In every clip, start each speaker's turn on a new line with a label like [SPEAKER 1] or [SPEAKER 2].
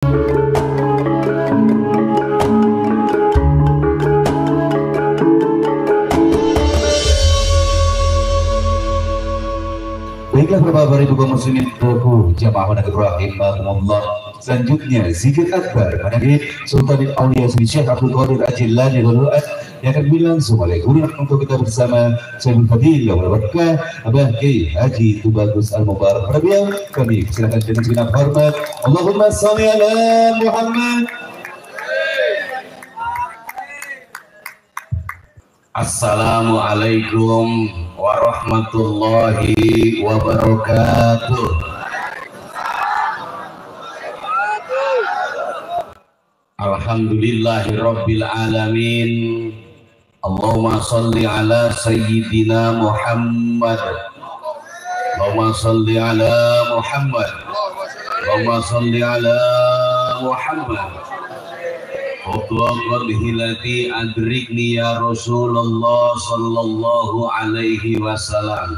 [SPEAKER 1] Baiklah Bapak Ibu kaum muslimin jamaah rahimahumullah. Selanjutnya zikir akbar Managih Sultan Aulia Syekh Abdul Qadir Al-Jilani yang akan langsung oleh guru untuk kita bersama Syaikhul Fadil wal Barakah Abah Kiai Haji Tubagus Al-Mubarak Rabiah. Kami silakan dengan segenap hormat. Allahumma shalli ala Muhammad. Assalamualaikum warahmatullahi wabarakatuh. Alhamdulillahi rabbil alamin. Allahumma salli ala sayyidina Muhammad. Allahumma salli ala Muhammad. Allahumma salli ala Muhammad. Khutwaqal hilati adrikni ya Rasulullah sallallahu alaihi wasallam.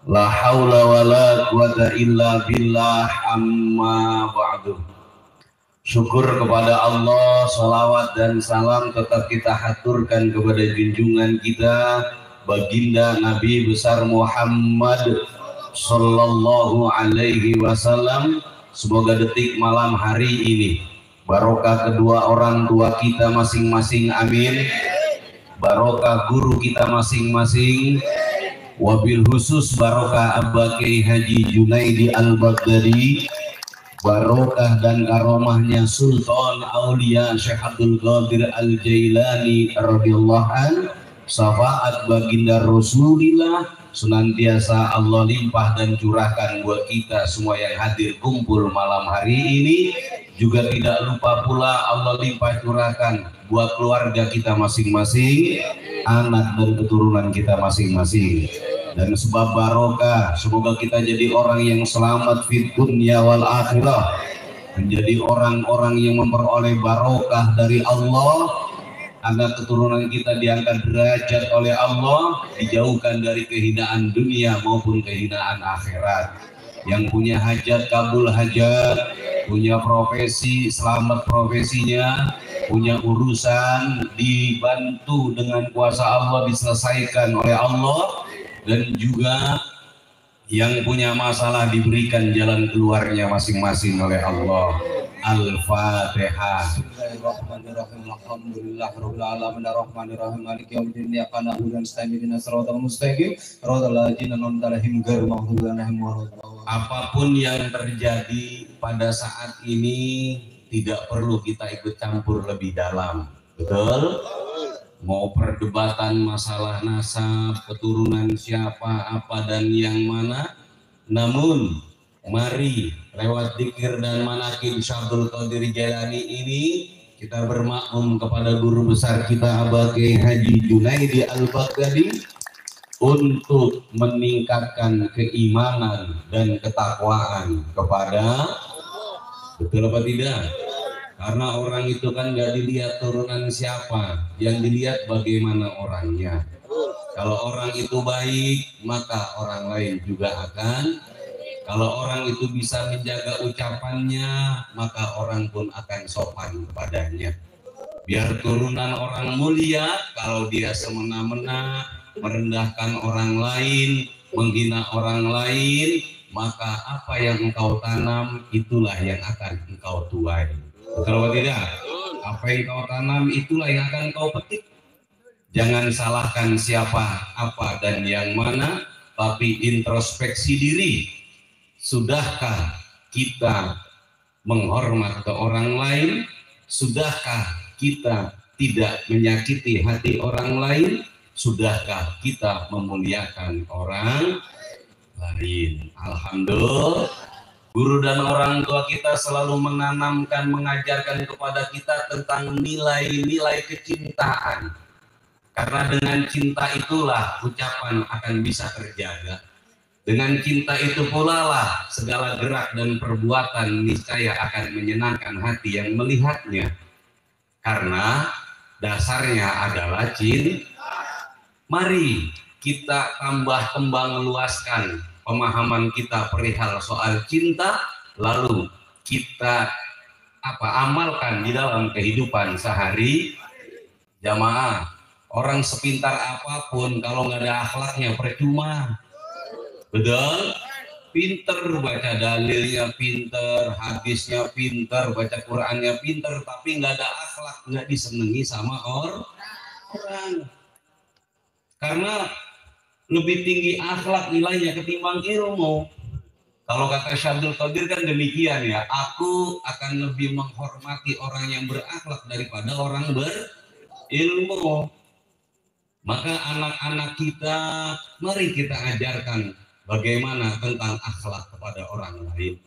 [SPEAKER 1] La hawla wa la quwata illa billah amma ba'du. Syukur kepada Allah, salawat dan salam tetap kita haturkan kepada junjungan kita baginda Nabi besar Muhammad sallallahu alaihi wasallam. Semoga detik malam hari ini barokah kedua orang tua kita masing-masing, amin. Barokah guru kita masing-masing, wabil khusus barokah Abah Kiai Haji Junaidi Al-Baghdadi, barokah dan karomahnya Sultan Aulia Syekh Abdul Qadir Al-Jailani radhiyallahu an, syafaat baginda Rasulillah senantiasa Allah limpah dan curahkan buat kita semua yang hadir kumpul malam hari ini. Juga tidak lupa pula Allah limpah curahkan buat keluarga kita masing-masing, anak dan keturunan kita masing-masing. Dan sebab barokah, semoga kita jadi orang yang selamat fid dunya wal akhirah, menjadi orang-orang yang memperoleh barokah dari Allah, agar keturunan kita diangkat derajat oleh Allah, dijauhkan dari kehinaan dunia maupun kehinaan akhirat. Yang punya hajat kabul hajat, punya profesi selamat profesinya, punya urusan dibantu dengan kuasa Allah diselesaikan oleh Allah, dan juga yang punya masalah diberikan jalan keluarnya masing-masing oleh Allah. Al-Fatihah. Bismillahirrahmanirrahim. Alhamdulillahirabbil alamin arrahmanirrahim maliki yaumiddin iyyaka na'budu wa iyyaka nasta'in ihdinas siratal mustaqim siratal ladzina an'amta 'alaihim ghairil maghdubi 'alaihim waladdallin. Apapun yang terjadi pada saat ini tidak perlu kita ikut campur lebih dalam. Betul? Mau perdebatan masalah nasab, keturunan siapa, apa dan yang mana, namun mari lewat dzikir dan manaqib Syaikhul Qadir Jailani ini kita bermakmum kepada guru besar kita Abah Kiai Haji Junaidi Al-Baghdadi untuk meningkatkan keimanan dan ketakwaan kepada, betul apa tidak? Karena orang itu kan nggak dilihat turunan siapa, yang dilihat bagaimana orangnya. Kalau orang itu baik, maka orang lain juga akan. Kalau orang itu bisa menjaga ucapannya, maka orang pun akan sopan kepadanya. Biar turunan orang mulia, kalau dia semena-mena merendahkan orang lain, menghina orang lain, maka apa yang engkau tanam itulah yang akan engkau tuai. Betul atau tidak? Apa yang kau tanam itulah yang akan kau petik. Jangan salahkan siapa, apa dan yang mana, tapi introspeksi diri. Sudahkah kita menghormat ke orang lain? Sudahkah kita tidak menyakiti hati orang lain? Sudahkah kita memuliakan orang lain? Alhamdulillah, guru dan orang tua kita selalu menanamkan, mengajarkan kepada kita tentang nilai-nilai kecintaan. Karena dengan cinta itulah ucapan akan bisa terjaga. Dengan cinta itu pula lah segala gerak dan perbuatan niscaya akan menyenangkan hati yang melihatnya. Karena dasarnya adalah cinta. Mari kita tambah kembang luaskan pemahaman kita perihal soal cinta, lalu kita amalkan di dalam kehidupan sehari jamaah. Orang sepintar apapun kalau nggak ada akhlaknya percuma. Betul? Pinter baca dalilnya, pinter hadisnya, pinter baca Qurannya, pinter, tapi nggak ada akhlak, nggak disenangi sama orang. Karena lebih tinggi akhlak nilainya ketimbang ilmu. Kalau kata Syabdul Qadir kan demikian ya, aku akan lebih menghormati orang yang berakhlak daripada orang berilmu. Maka anak-anak kita, mari kita ajarkan bagaimana tentang akhlak kepada orang lain.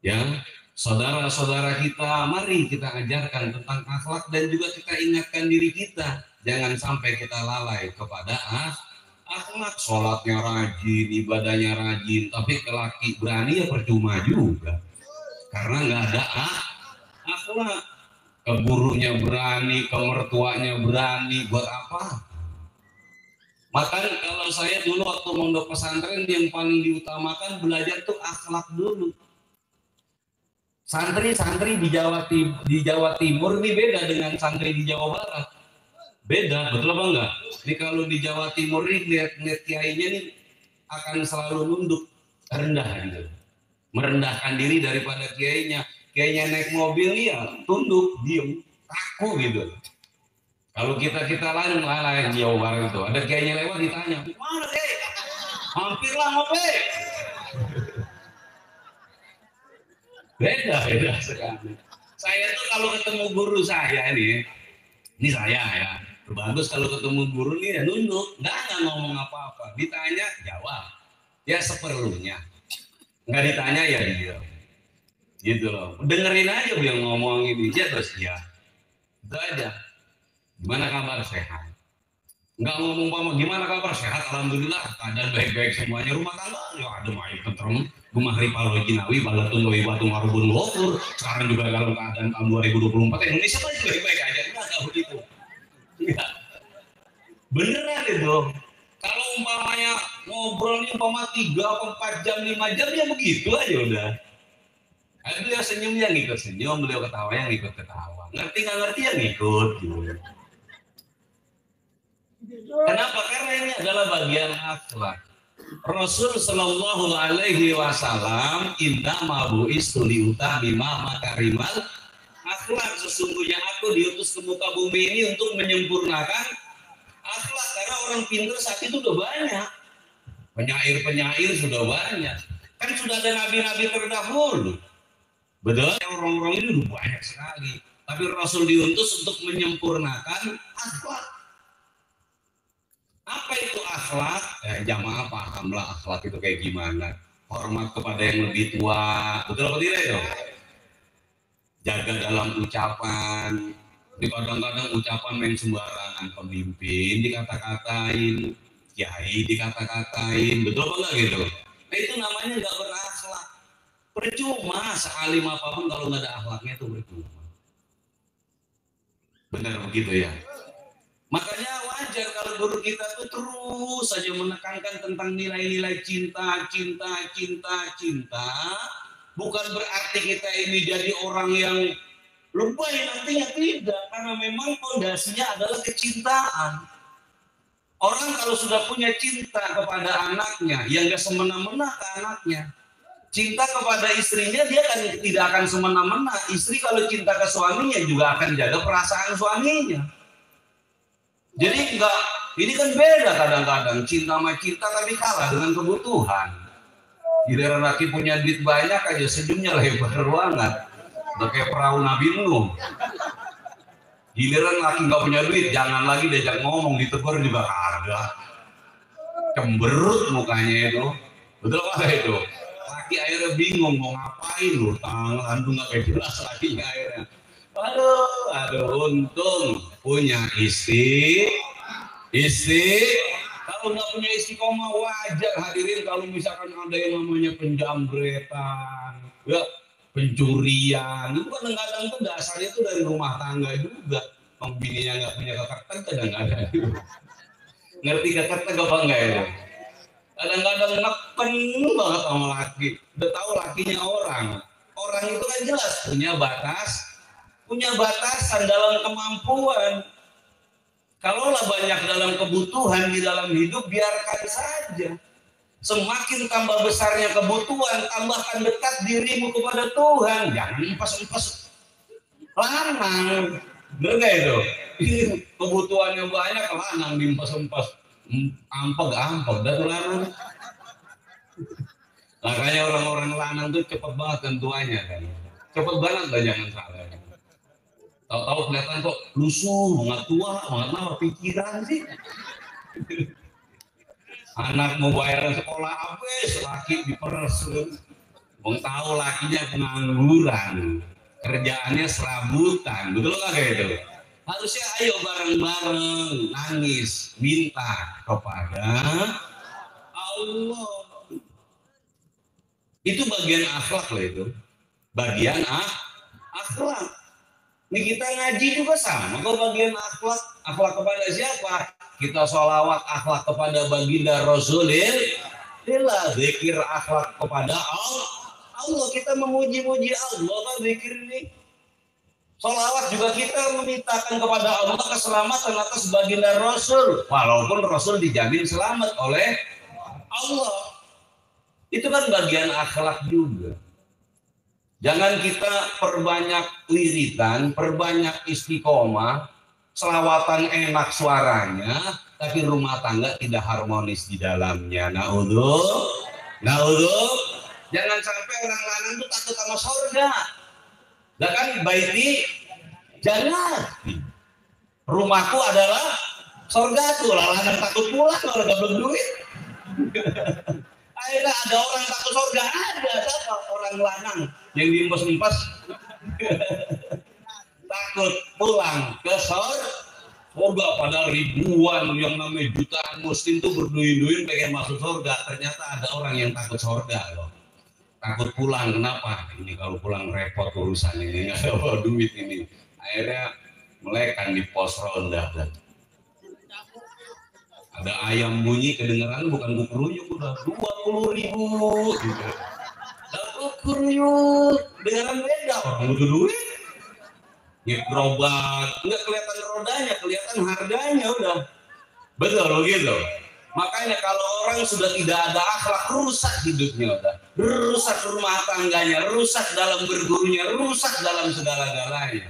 [SPEAKER 1] Ya, saudara-saudara kita, mari kita ajarkan tentang akhlak dan juga kita ingatkan diri kita. Jangan sampai kita lalai kepada akhlak. Sholatnya rajin, ibadahnya rajin, tapi ke laki berani ya percuma juga. Karena nggak ada akhlak. Ke gurunya berani, ke mertuanya berani, buat apa? Maka kalau saya dulu waktu mondok pesantren yang paling diutamakan belajar tuh akhlak dulu. Santri-santri di Jawa Timur ini beda dengan santri di Jawa Barat. Beda, betul apa enggak? Ini kalau di Jawa Timur ini lihat kiainya nih akan selalu nunduk, rendah gitu. Merendahkan diri daripada kiainya. Kiainya naik mobil nih ya tunduk, diem, kaku gitu. Kalau kita lain di Jawa Barat itu, ada kiainya lewat ditanya, mana deh? Hampirlah ngopi. Beda sekali. Saya tuh kalau ketemu guru saya ini saya ya, bagus kalau ketemu guru nih ya nunduk, nggak ngomong apa-apa, ditanya jawab, ya seperlunya, nggak ditanya ya dia, gitu loh, dengerin aja beliau ngomong ini, ya terus ya, itu aja. Gimana kabar, sehat? Nggak ngomong apa gimana kabar, sehat, alhamdulillah, keadaan baik-baik semuanya, rumah tangga ya ada main tentrem, rumah ripal jinawi, balatun loi batu marubun lokur. Sekarang juga dalam keadaan tahun 2024 Indonesia masih baik-baik aja, nggak begitu. Enggak. Beneran itu. Kalau umpamanya ngobrolnya 3 4 jam 5 jam ya begitu aja udah. Beliau senyumnya ngikut senyum, beliau ketawanya ngikut ketawa. Ngerti nggak ngerti ya ngikut gitu. Kenapa? Karena ini adalah bagian akhlak. Rasul Shallallahu Alaihi Wasallam innama bu'istu liutamima makarimal akhlak. Sesungguhnya aku diutus ke muka bumi ini untuk menyempurnakan akhlak. Karena orang pintar saat itu udah banyak, penyair sudah banyak, kan sudah ada nabi-nabi terdahulu. Betul, orang-orang ini udah banyak sekali, tapi Rasul diutus untuk menyempurnakan akhlak. Apa itu akhlak? Jamaah pahamlah akhlak itu kayak gimana. Hormat kepada yang lebih tua, betul apa tidak itu? Jaga dalam ucapan. Di kadang-kadang ucapan main sembarangan, pemimpin dikata-katain, kiai dikata-katain, betul apa enggak gitu? Nah itu namanya nggak berakhlak. Percuma sealim apapun kalau nggak ada akhlaknya itu percuma. Benar begitu ya? Makanya wajar kalau guru kita tuh terus saja menekankan tentang nilai-nilai cinta. Bukan berarti kita ini jadi orang yang lebay nantinya, tidak. Karena memang fondasinya adalah kecintaan. Orang kalau sudah punya cinta kepada anaknya, yang gak semena-mena ke anaknya. Cinta kepada istrinya, dia kan tidak akan semena-mena. Istri kalau cinta ke suaminya juga akan jaga perasaan suaminya. Jadi enggak, ini kan beda kadang-kadang cinta sama cinta tapi kalah dengan kebutuhan. Giliran laki punya duit banyak aja senyumnya lebar banget, udah kayak perahu Nabi Nuh. Giliran laki nggak punya duit, jangan lagi diajak ngomong, ditegur juga kagak. Cemberut mukanya itu, betul apa itu? Laki akhirnya bingung mau ngapain lu, tangan tuh nggak kayak jelas lakinya akhirnya. Aduh, untung punya istri. Kalau nggak punya istiqomah wajar hadirin kalau misalkan ada yang namanya penjambretan, ya pencurian, itu kadang-kadang tuh dasarnya tuh dari rumah tangga juga. Bininya nggak punya kekertek kadang-kadang. Ngerti kekertek apa enggak ya? Kadang-kadang neken banget sama laki. Udah tahu lakinya orang orang itu kan jelas punya batasan dalam kemampuan. Kalaulah banyak dalam kebutuhan di dalam hidup, biarkan saja. Semakin tambah besarnya kebutuhan, tambahkan dekat dirimu kepada Tuhan. Jangan empas-empas lanang. Bener gak itu? Kebutuhannya banyak, lanang diempas-empas. Ampeg dah tuh lanang. Makanya orang-orang lanang tuh cepet banget tentuannya kan. Cepet banget lah, jangan salah. Tahu-tahu kelihatan kok lusuh, banget tua, banget apa pikiran sih. Anak mau bayaran sekolah habis, laki diperes. Mau tahu lakinya pengangguran, kerjaannya serabutan, betul nggak kayak itu? Harusnya ayo bareng-bareng nangis, minta kepada Allah. Itu bagian akhlak loh itu, bagian akhlak. Ini kita ngaji juga sama kok bagian akhlak. Akhlak kepada siapa? Kita sholawat akhlak kepada baginda Rasulullah. Zikir akhlak kepada Allah. Kita memuji-muji Allah kan zikir ini. Sholawat juga kita memintakan kepada Allah keselamatan atas baginda Rasul. Walaupun Rasul dijamin selamat oleh Allah. Itu kan bagian akhlak juga. Jangan kita perbanyak wiridan, perbanyak istiqomah, selawatan enak suaranya, tapi rumah tangga tidak harmonis di dalamnya. Naudzubillah. Jangan sampai orang lanang itu takut sama surga. Lah kan baiti jangan. Rumahku adalah surga tuh, lanang takut pulang kalau gak berduit. Akhirnya ada orang takut surga, ada siapa? Orang lanang yang diempas-empas takut pulang ke surga, padahal ribuan yang namanya jutaan muslim tuh berduyun-duyun pengen masuk surga. Ternyata ada orang yang takut surga loh, takut pulang. Kenapa? Ini kalau pulang repot urusan ini, nggak ada duit ini. Akhirnya melekan di pos ronda. Ada ayam bunyi kedengeran bukan kukuruyuk, udah 20.000 gitu. Dan kukuruyuk dengeran beda, orang butuh duit. Ya berobat, nggak kelihatan rodanya, kelihatan harganya udah. Betul begitu. Makanya kalau orang sudah tidak ada akhlak, rusak hidupnya udah. Rusak rumah tangganya, rusak dalam bergurunya, rusak dalam segala-galanya.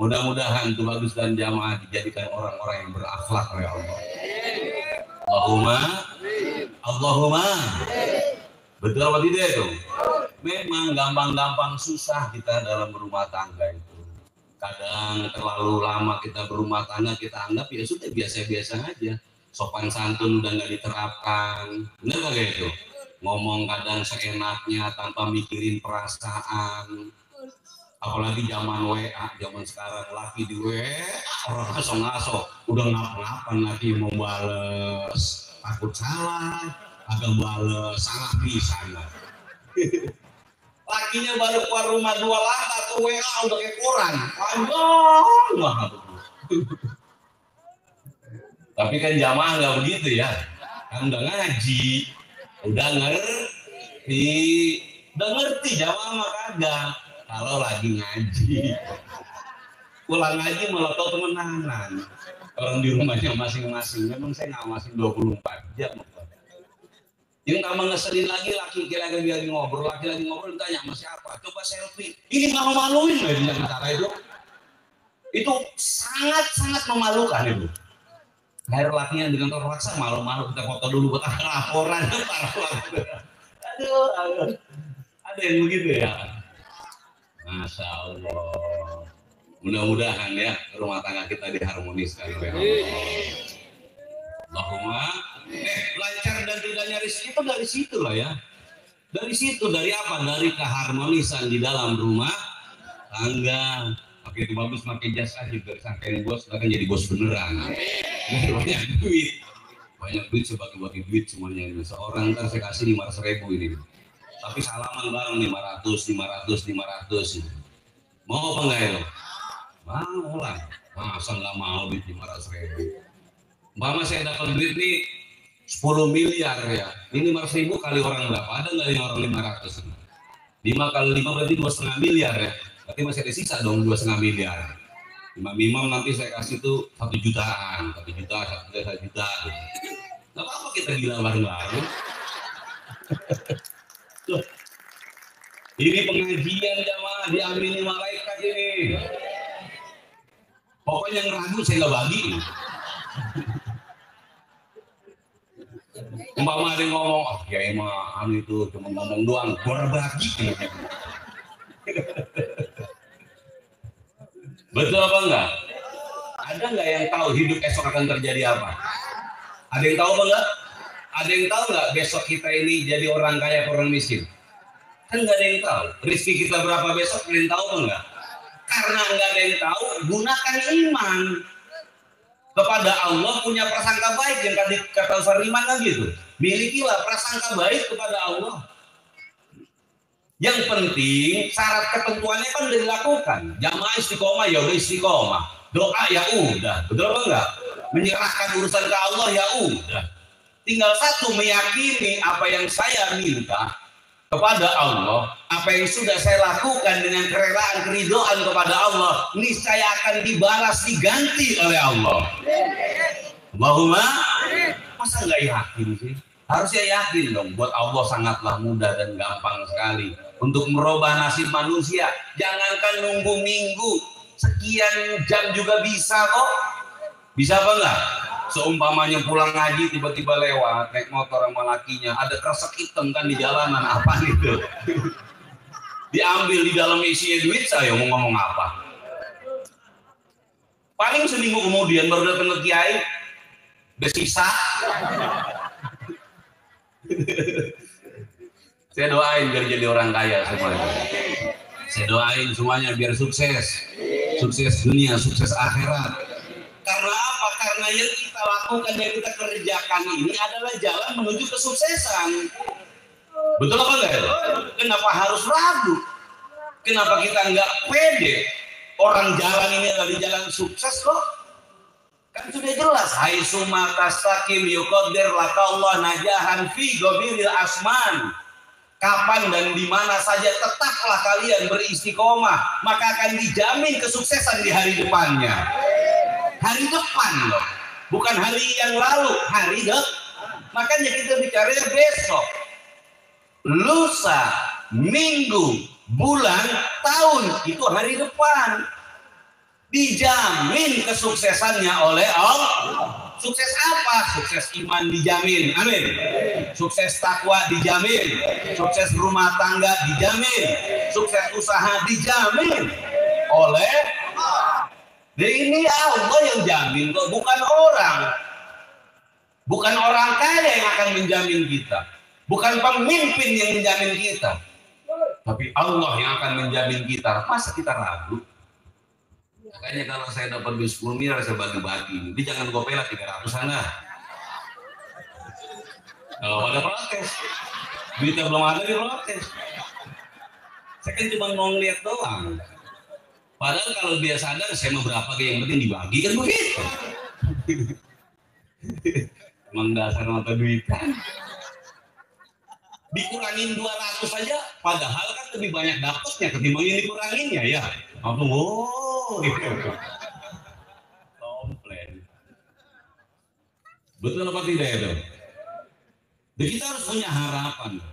[SPEAKER 1] Mudah-mudahan tuh bagus dan jamaah dijadikan orang-orang yang berakhlak oleh Allah. Allahumma. Betul apa tidak itu? Memang gampang-gampang susah kita dalam berumah tangga itu. Kadang terlalu lama kita berumah tangga, kita anggap ya sudah biasa-biasa aja. Sopan santun udah nggak diterapkan. Benar nggak kayak itu? Ngomong kadang seenaknya tanpa mikirin perasaan. Apalagi zaman WA, zaman sekarang laki di WA orang ngaso-ngaso, udah ngapa-ngapan lagi mau bales, takut salah, agak bales, salah pisan. Lakinya baru keluar rumah 2 langkah tuh WA udah kayak koran, panjang banget. Tapi kan jamaah nggak begitu ya, kan udah ngaji, udah ngerti jamaah mah kagak. Kalau lagi ngaji, pulang ngaji malah tau temenan. Orang di rumahnya masing-masing, memang saya ngawasin 24 jam. Yang tambah ngeselin lagi, laki lagi ngobrol, ditanya sama siapa? Coba selfie. Ini malu-maluin loh di antara itu. Itu sangat-sangat memalukan itu. Akhir lakinya dengan terpaksa malu-malu, kita foto dulu buat laporan. Aduh, ada yang begitu ya. Masya Allah. Mudah-mudahan ya rumah tangga kita diharmoniskan oleh Allah. Allahumma. Lancar dan tidaknya rezeki itu dari situ lah ya. Dari situ, dari apa? Dari keharmonisan di dalam rumah tangga. Makin bagus makin jasa juga sampai bos, akan jadi bos beneran. Banyak duit sebagi-bagi duit semuanya ini. Seorang ntar saya kasih 500.000 ini. Tapi salaman bareng 500. Mau apa enggak itu? Mau lah. Masa nggak mau duit 500.000? Mama saya dapat duit nih 10 miliar ya. Ini 500.000 kali orang berapa? Ada nggak yang orang 500? 5 kali 5 berarti 2,5 miliar ya. Berarti masih ada sisa dong 2,5 miliar. Imam nanti saya kasih tuh 1 jutaan, 1 juta, 1 juta. Gak apa-apa kita gila bareng-bareng. Ini pengajian jamaah diamini malaikat ini. Pokoknya yang ragu saya nggak bagi. Umpama ada yang ngomong, oh ya emang itu cuma ngomong doang, berbagi. Betul apa enggak? Ada nggak yang tahu hidup esok akan terjadi apa? Ada yang tahu apa enggak? Ada yang tahu nggak besok kita ini jadi orang kaya atau orang miskin? Kan nggak ada yang tahu. Rezeki kita berapa besok? Kalian tahu apa enggak? Karena nggak ada yang tahu, gunakan iman kepada Allah, punya prasangka baik yang kata Ustaz Riman kan gitu. Milikilah prasangka baik kepada Allah. Yang penting syarat ketentuannya kan udah dilakukan. Jamaah istiqomah ya udah istiqomah. Doa ya udah, betul apa enggak? Menyerahkan urusan ke Allah ya udah. Tinggal satu, meyakini apa yang saya minta kepada Allah, apa yang sudah saya lakukan dengan kerelaan keridhaan kepada Allah, niscaya akan dibalas, diganti oleh Allah. Allahumma, masa nggak yakin sih? Harusnya yakin dong. Buat Allah sangatlah mudah dan gampang sekali untuk merubah nasib manusia. Jangankan nunggu minggu, sekian jam juga bisa kok. Bisa apa enggak? Seumpamanya pulang ngaji tiba-tiba lewat naik motor sama lakinya, ada kresek hitam kan di jalanan, apa itu? Diambil di dalam isinya duit, saya mau ngomong apa? Paling seminggu kemudian baru datang ke kiai, udah sisa. Saya doain biar jadi orang kaya semuanya. Saya doain semuanya biar sukses, sukses dunia, sukses akhirat. Karena apa? Karena yang kita lakukan, yang kita kerjakan ini adalah jalan menuju kesuksesan. Betul apa enggak? Kenapa harus ragu? Kenapa kita enggak pede? Orang jalan ini adalah di jalan sukses kok. Kan sudah jelas. Hai summa tastakim yuqaddir lakallah najahan fi ghabiril asman. Kapan dan di mana saja tetaplah kalian beristiqomah, maka akan dijamin kesuksesan di hari depannya. Hari depan loh, bukan hari yang lalu, hari depan. Makanya kita bicaranya besok, lusa, minggu, bulan, tahun, itu hari depan. Dijamin kesuksesannya oleh Allah. Sukses apa? Sukses iman dijamin, amin. Sukses takwa dijamin, sukses rumah tangga dijamin, sukses usaha dijamin oleh dan ini Allah yang jamin kok, bukan orang. Bukan orang kaya yang akan menjamin kita. Bukan pemimpin yang menjamin kita. Tapi Allah yang akan menjamin kita. Masa kita ragu? Makanya kalau saya dapat duit 10 miliar saya bagi-bagi. Jadi jangan gopela 300 sana. Kalau ada protes, duitnya belum ada di protes. Saya kan cuma mau ngeliat doang. Padahal kalau dia sadar saya mau berapa kayak yang penting dibagi kan begitu. Emang dasar mata duit kan. Dikurangin 200 saja, padahal kan lebih banyak dapatnya ketimbang yang dikuranginnya ya. Langsung gitu. Komplain. Betul apa tidak itu? Jadi kita harus punya harapan.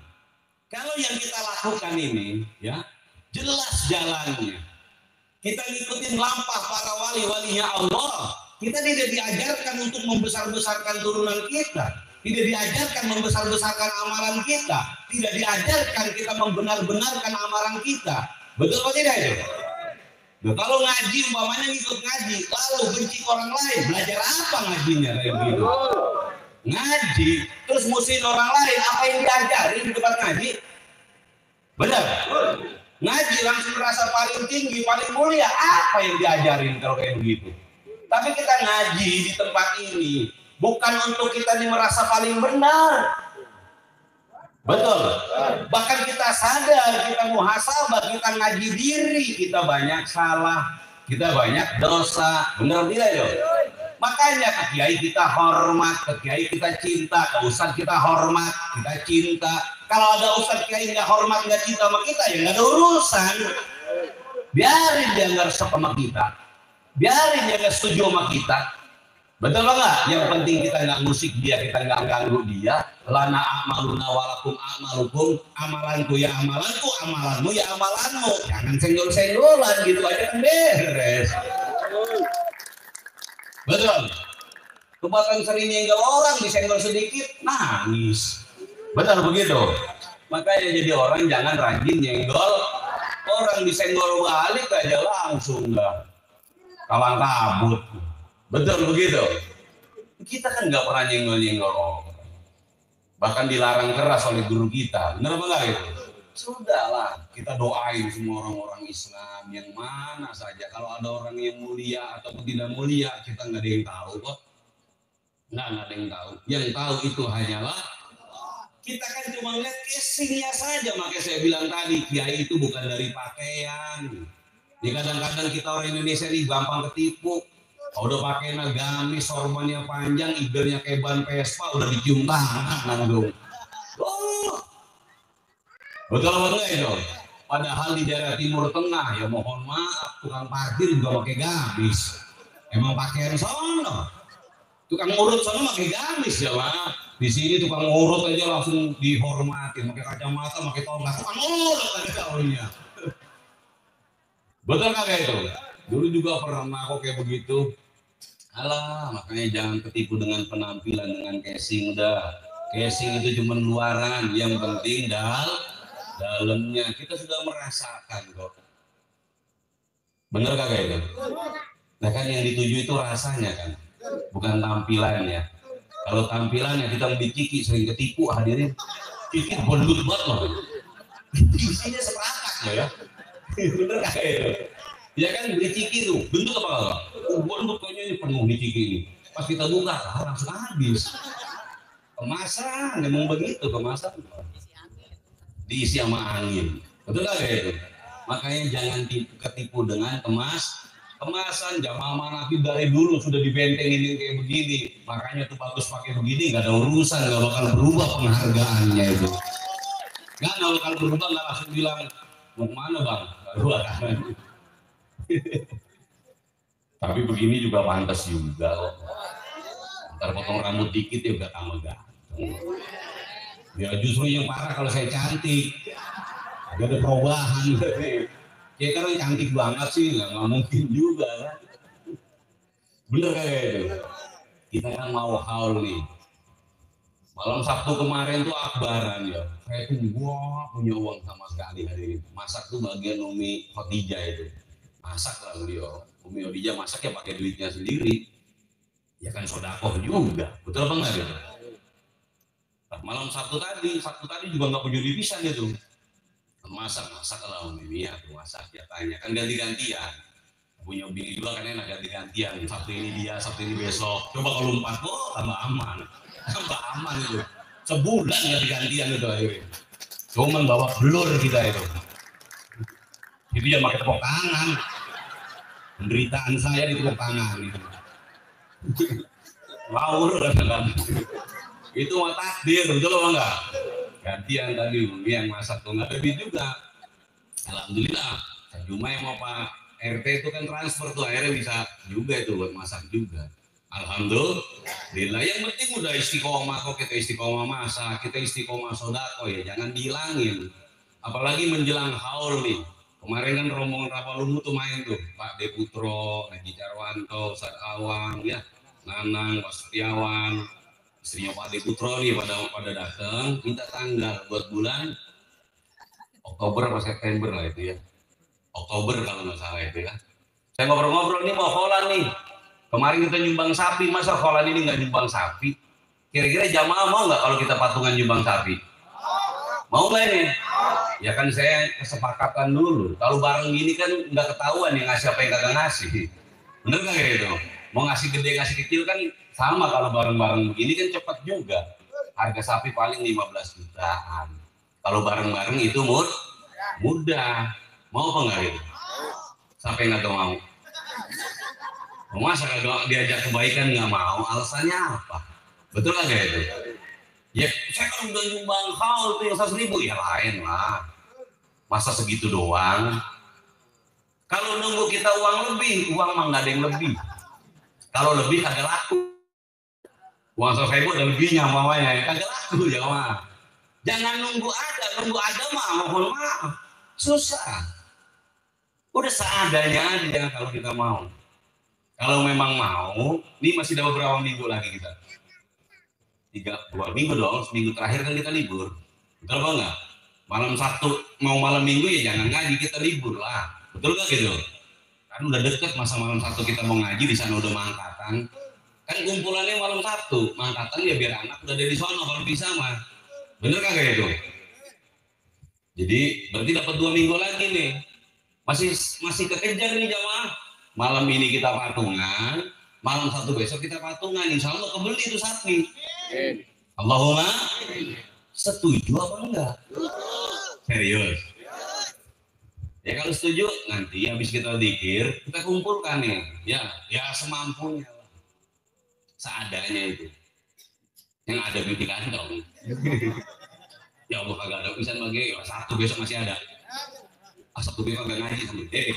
[SPEAKER 1] Kalau yang kita lakukan ini ya jelas jalannya. Kita ngikutin lampah para wali-walinya Allah. Kita tidak diajarkan untuk membesar-besarkan turunan kita. Tidak diajarkan membesar-besarkan amalan kita. Tidak diajarkan kita membenar-benarkan amalan kita. Betul atau tidak itu? Nah, kalau ngaji umpamanya ngikut ngaji, lalu benci orang lain, belajar apa ngajinya kayak begitu? Ngaji, terus musuhin orang lain, apa yang diajarin di tempat ngaji? Benar? Ngaji langsung merasa paling tinggi, paling mulia, apa yang diajarin kalau kayak begitu? Tapi kita ngaji di tempat ini bukan untuk kita merasa paling benar. Betul. Bahkan kita sadar, kita muhasabah, kita ngaji diri, kita banyak salah, kita banyak dosa. Benar tidak ya? Makanya ke kiai kita hormat, ke kiai kita cinta, ke ustadz kita hormat, kita cinta. Kalau ada ustadz kiai nggak hormat, nggak cinta sama kita, ya nggak ada urusan. Biarin dia nggak resep sama kita, biarin dia nggak setuju sama kita. Betul nggak? Yang penting kita nggak musik dia, kita nggak ganggu dia. Lana a'maluna walakum a'malukum, amalanku ya amalanku, amalanmu ya amalanmu. Jangan senggol-senggolan gitu aja kan beres. Betul. Kebatan sering nyenggol orang, disenggol sedikit, nangis. Betul begitu. Makanya jadi orang jangan rajin nyenggol orang, disenggol balik aja langsung dah kalang kabut. Betul begitu. Kita kan nggak pernah nyenggol-nyenggol orang. Bahkan dilarang keras oleh guru kita. Benar apa enggak itu? Sudahlah, kita doain semua orang-orang Islam yang mana saja. Kalau ada orang yang mulia atau tidak mulia, kita nggak ada yang tahu kok. Nggak ada yang tahu. Yang tahu itu hanyalah kita kan cuma lihat casingnya saja. Makanya saya bilang tadi, kiai itu bukan dari pakaian. Ini kadang-kadang kita orang Indonesia ini gampang ketipu. Kalau udah pakai gamis, sorbannya panjang, igelnya kayak ban Vespa, udah dicium tangan dong. Oh. Betul apa enggak itu? Padahal di daerah Timur Tengah, ya mohon maaf, tukang parkir juga pakai gamis. Emang pakaian sono. Tukang urut sono pakai gamis ya, Pak. Di sini tukang urut aja langsung dihormati, pakai kacamata, pakai tongkat. Tukang urut ada kawannya. Betul kagak itu? Dulu juga pernah kok kayak begitu. Alah, makanya jangan ketipu dengan penampilan, dengan casing. Udah, casing itu cuma luaran, yang penting dalamnya kita sudah merasakan kok. Bener kagak itu? Nah kan yang dituju itu rasanya kan, bukan tampilannya. Kalau tampilannya kita beli ciki sering ketipu, hadirin. Ciki bondut banget loh. Isinya sepakat loh ya. Bener kagak itu? Ya kan beli ciki tuh, bentuk apa enggak? Bondut kayaknya ini penuh nih ciki ini. Pas kita buka, langsung habis. Kemasan, memang begitu kemasan. Diisi sama angin. Betul gak itu? Makanya jangan ketipu dengan kemasan. Jamaah Nabi dari dulu sudah dibentengin kayak begini. Makanya tuh bagus pakai begini, nggak ada urusan, nggak bakal berubah penghargaannya itu. Nggak bakal berubah, nggak langsung bilang mau kemana bang? Tapi begini juga pantas juga kok. Ntar potong rambut dikit ya udah tambah ganteng. Ya justru yang parah kalau saya cantik, ada perubahan. Ya karena cantik banget sih, nggak mungkin juga kan. Bener kayak itu. Kita kan mau haul nih. Malam Sabtu kemarin tuh akbaran ya. Saya tuh gua punya uang sama sekali hari ini. Masak tuh bagian Umi Khotijah itu. Masak lah beliau. Umi Khotijah masak ya pakai duitnya sendiri. Ya kan sodakoh juga. Betul apa enggak gitu? Nah, malam Sabtu tadi juga nggak punya duit bisa gitu. Masak lah Umi ya, masak ya tanya kan ganti-gantian. Punya bini juga kan enak ganti-gantian. Sabtu ini dia, Sabtu ini besok. Coba kalau 4 tambah aman. Tambah aman itu. Sebulan ganti-gantian itu akhirnya. Cuman bawa blur kita itu. Itu yang pakai tepuk tangan. Penderitaan saya di tepuk tangan itu. Laur kan. Itu mah takdir, betul apa enggak? Gantian tadi yang masak tuh nggak lebih juga. Alhamdulillah. Cuma yang mau Pak RT itu kan transfer tuh akhirnya bisa juga itu buat masak juga. Alhamdulillah. Yang penting udah istiqomah kok, kita istiqomah masak, kita istiqomah sodako ya, jangan dihilangin. Apalagi menjelang haul nih. Kemarin kan rombongan Rapalungu tuh main tuh, Pak Deputro, Haji Carwanto, Ustaz Awang, ya, Nanang, Pak Setiawan, istrinya Pak Deputro nih pada datang, minta tanggal buat bulan Oktober atau September lah itu ya. Oktober kalau nggak salah itu ya. Saya ngobrol-ngobrol nih mau Holland nih. Kemarin kita nyumbang sapi, masa Holland ini nggak nyumbang sapi? Kira-kira jamaah mau nggak kalau kita patungan nyumbang sapi? Mau nggak ini? Ya kan saya kesepakatan dulu. Kalau bareng gini kan nggak ketahuan yang ngasih apa yang kagak ngasih. Bener nggak kayak gitu? Mau ngasih gede ngasih kecil kan sama, kalau bareng-bareng begini kan cepat juga. Harga sapi paling 15 jutaan. Kalau bareng-bareng itu mudah. Mau apa nggak itu? Sampai nggak mau. Masa kagak diajak kebaikan nggak mau, alasannya apa? Betul kan kayak itu? Ya saya kan udah nyumbang haul tuh yang 100.000, ya lain lah. Masa segitu doang? Kalau nunggu kita uang lebih, uang mah nggak ada yang lebih. Kalau lebih kagak laku. Uang 100.000 ada lebihnya mamanya, kagak laku ya mah. Jangan nunggu ada mah mohon maaf, susah. Udah seadanya aja kalau kita mau. Kalau memang mau, ini masih ada beberapa minggu lagi kita. 2 minggu dong, seminggu terakhir kan kita libur. Betul apa enggak? Malam Sabtu mau malam Minggu ya jangan ngaji, kita libur lah. Betul gak gitu? Kan udah deket masa malam Sabtu kita mau ngaji, di sana udah mangkatan. Kan kumpulannya malam Sabtu, mangkatan ya biar anak udah dari sono kalau bisa mah. Bener kan kayak itu? Jadi berarti dapat 2 minggu lagi nih. Masih kekejar nih jamaah. Malam ini kita patungan, malam Sabtu besok kita patungan, insya Allah kebeli itu sapi. Allahumma setuju apa enggak? Serius? Ya kalau setuju nanti habis kita zikir kita kumpulkan nih, ya semampunya, seadanya itu. Yang ada di kantong. Ya Allah kagak ada pisan lagi, Sabtu besok masih ada. Sabtu besok kagak ngaji sama dia.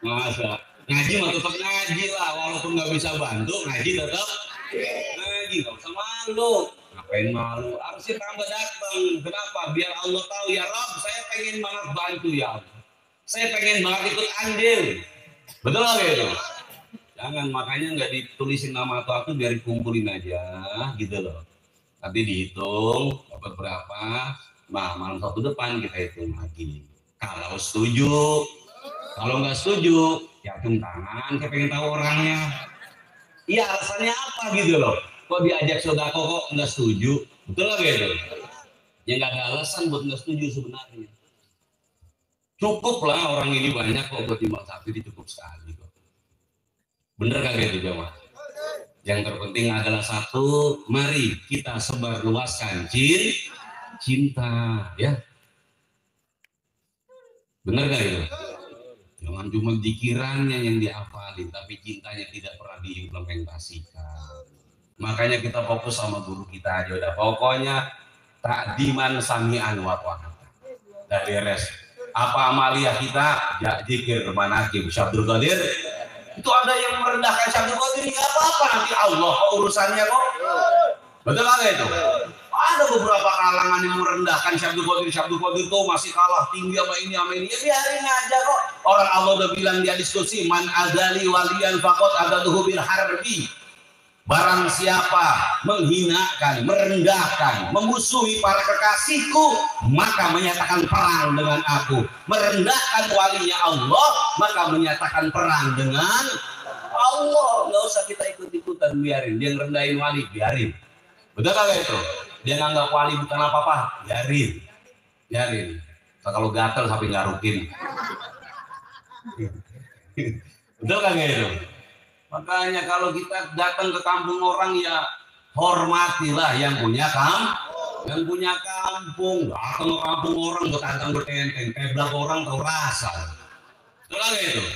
[SPEAKER 1] Masa ngaji mah tetap ngaji lah, walaupun nggak bisa bantu ngaji tetap ngaji, nggak usah malu. Ngapain malu? Harusnya tambah datang. Kenapa? Biar Allah tahu, ya Rob, saya pengen banget bantu ya Allah. Saya pengen banget ikut andil. Betul nggak itu? Jangan, makanya nggak ditulisin nama atau aku, biar dikumpulin aja gitu loh. Nanti dihitung dapat berapa. Nah malam Sabtu depan kita hitung lagi. Kalau setuju. Kalau nggak setuju, ya hitung tangan, saya pengen tahu orangnya. Iya alasannya apa gitu loh. Kok diajak sodako kok nggak setuju? Betul nggak gitu? Ya nggak ada alasan buat nggak setuju sebenarnya. Cukup lah orang ini banyak kok buat timbang sapi, cukup sekali kok. Bener kan gitu jamaah? Yang terpenting adalah satu, mari kita sebarluaskan cinta, ya. Bener gak itu? Jangan cuma pikirannya yang dihafalin, tapi cintanya tidak pernah diimplementasikan. Makanya kita fokus sama guru kita aja udah. Pokoknya takdiman sami'an wa ta'atan. Dari res. Apa amalia kita? Ya zikir manaqib Syabdul Qadir. Itu ada yang merendahkan Syabdul Qadir, nggak apa-apa, nanti Allah kok urusannya kok. Betul nggak itu? Ada beberapa kalangan yang merendahkan Syabdul Qadir. Syabdul Qadir tuh masih kalah tinggi sama ini. Ya biarin aja kok. Orang Allah udah bilang di hadis qudsi, man adali waliyan faqad adaduhu bil harbi. Barang siapa menghinakan, merendahkan, memusuhi para kekasihku, maka menyatakan perang dengan aku. Merendahkan walinya Allah, maka menyatakan perang dengan Allah. Nggak usah kita ikut-ikutan, biarin. Dia ngerendahin wali, biarin. Betul kagak itu? Dia nganggap wali bukan apa-apa, biarin. Kalau gatel sampai ngarukin. Betul kagak itu? Makanya kalau kita datang ke kampung orang, ya hormatilah yang punya kampung. Datang ke kampung orang bertantang bertenteng, keblak orang tahu rasa. Betul kagak itu?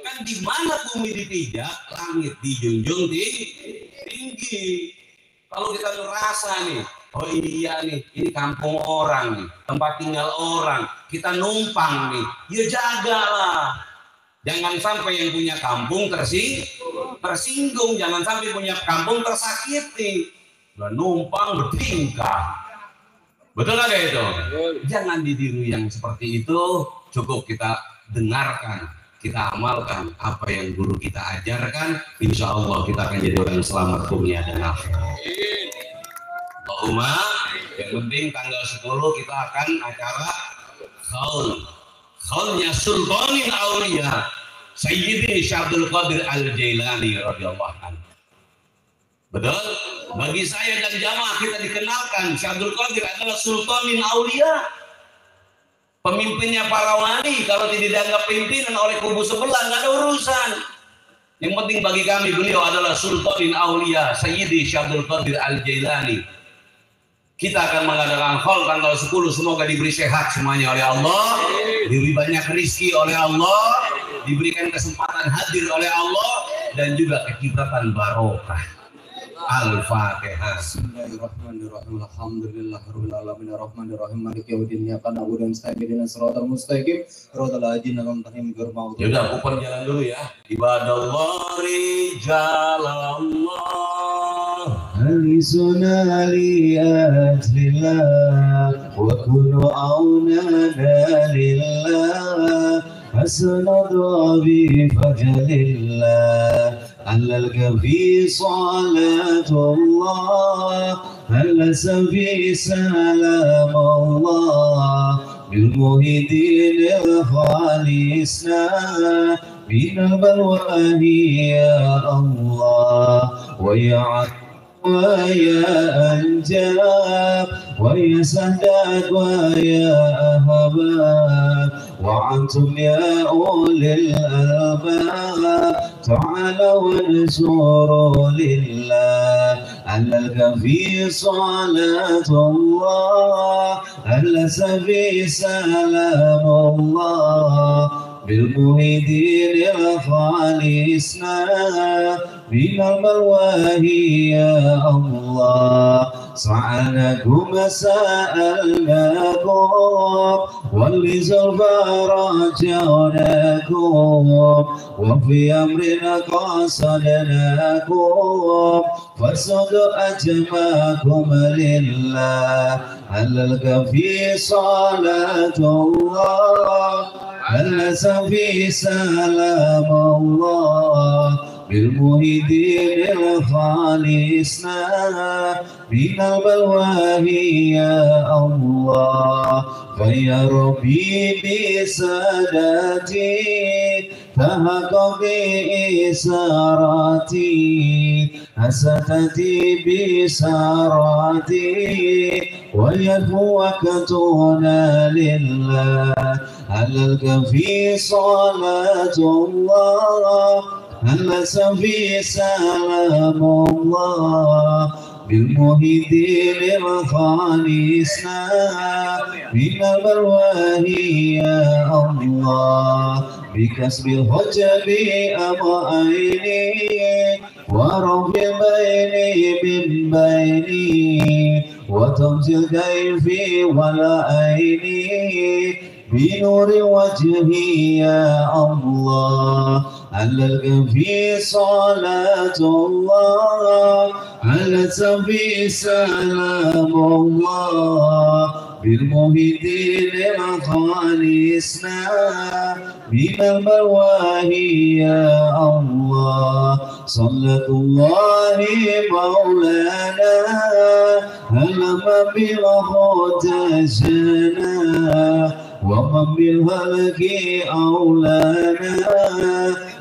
[SPEAKER 1] Kan di mana bumi dipijak, langit dijunjung tinggi. Kalau kita ngerasa nih, oh iya nih, ini kampung orang nih, tempat tinggal orang, kita numpang nih, ya jagalah. Jangan sampai yang punya kampung tersinggung, jangan sampai punya kampung tersakiti. Udah numpang bertingkah. Betul nggak itu? Jangan ditiru yang seperti itu, cukup kita dengarkan, kita amalkan apa yang guru kita ajarkan, insya Allah kita akan jadi orang selamat dunia dan akhirat. Allahumma, yang penting tanggal 10 kita akan acara khaulnya Sultanin Aulia Sayyidi Syabdul Qadir Al-Jailani radhiyallahu anhu. Betul? Bagi saya dan jamaah kita dikenalkan Syabdul Qadir adalah Sultanin Aulia, pemimpinnya para wali. Kalau tidak dianggap pimpinan oleh kubu sebelah, nggak ada urusan. Yang penting bagi kami beliau adalah Sultanin Aulia Sayyidi Syabdul Qadir Al-Jailani. Kita akan mengadakan haul tanggal 10. Semoga diberi sehat semuanya oleh Allah, diberi banyak rezeki oleh Allah, diberikan kesempatan akan hadir oleh Allah dan juga kecipratan barokah. Al-Fatihah.
[SPEAKER 2] Bismillahirrahmanirrahim. Alhamdulillahirabbil alamin arrahmanir rahim maliki yaumiddin iyyaka na'budu wa nasta'inu ihdinas siratal mustaqim siratal ladzina an'amta 'alaihim ghairil maghdubi.
[SPEAKER 1] Ya udah, kupon jalan dulu ya. Ibadallah rijalallah.
[SPEAKER 2] Alisuna li ajlillah wa kunu aunana lillah asnadu bi fajlillah علق في صلاة الله هلس في سلام الله بالمهدين الخالصنا من البلوى يا الله ويا ويا أنجاب ويا سداد ويا أهباب وعنتم يا أولي الألباب تعالوا وانصروا لله علق في صلاة الله هلس في سلام الله بالمهدين الخالصنا من الملواه يا الله سعنكم سألناكم واللزم رجعناكم وفي أمرنا قصدناكم فصد أجمعكم لله علق في صلاة الله هلس في سلام الله بالمهدين الخالصنا من البلوى يا الله فيا ربي بسادتي تحقق بإسارتي حسنتي بسارتي ويكفو وقتنا لله علق في صلاة الله هلس في سلام الله بالمهدين الخالصنا من البلوى يا الله بكسب الحجب أمعيني ورب بيني من بيني وتمزي الكيف والعيني بنور وجهي يا الله علق في صلاة الله هلس في سلام الله بالمهدين الخالصنا من الملواه يا الله صلى الله مولانا هلم بالهدى ومن بالهلك أولانا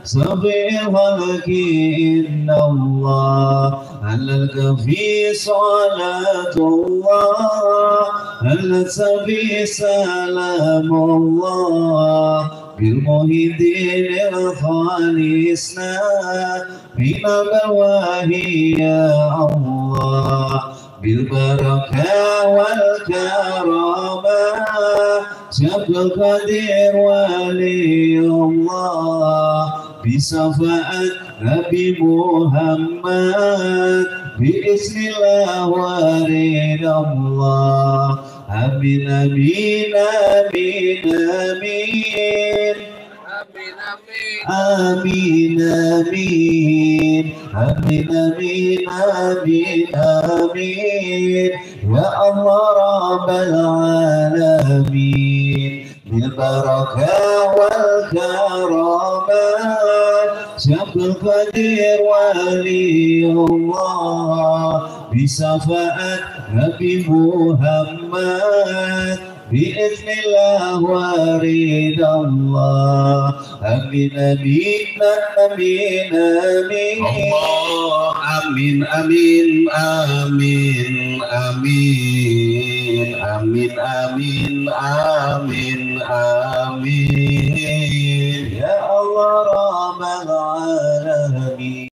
[SPEAKER 2] صبي الهلك إن الله علق في صلاة الله هلس في سلام الله بالمهدين الخالصنا من الملواه يا الله بالبركة والكرامة شق القدير ولي الله بصفاء نبي محمد بإذن الله ورد الله آمين آمين آمين آمين آمين آمين آمين آمين آمين آمين يا الله رب العالمين بالبركة والكرامة شق القدير ولي الله بصفاء نبي محمد بإذن الله ورد الله آمين آمين آمين آمين
[SPEAKER 1] Allah amin amin amin amin amin amin amin amin
[SPEAKER 2] يا الله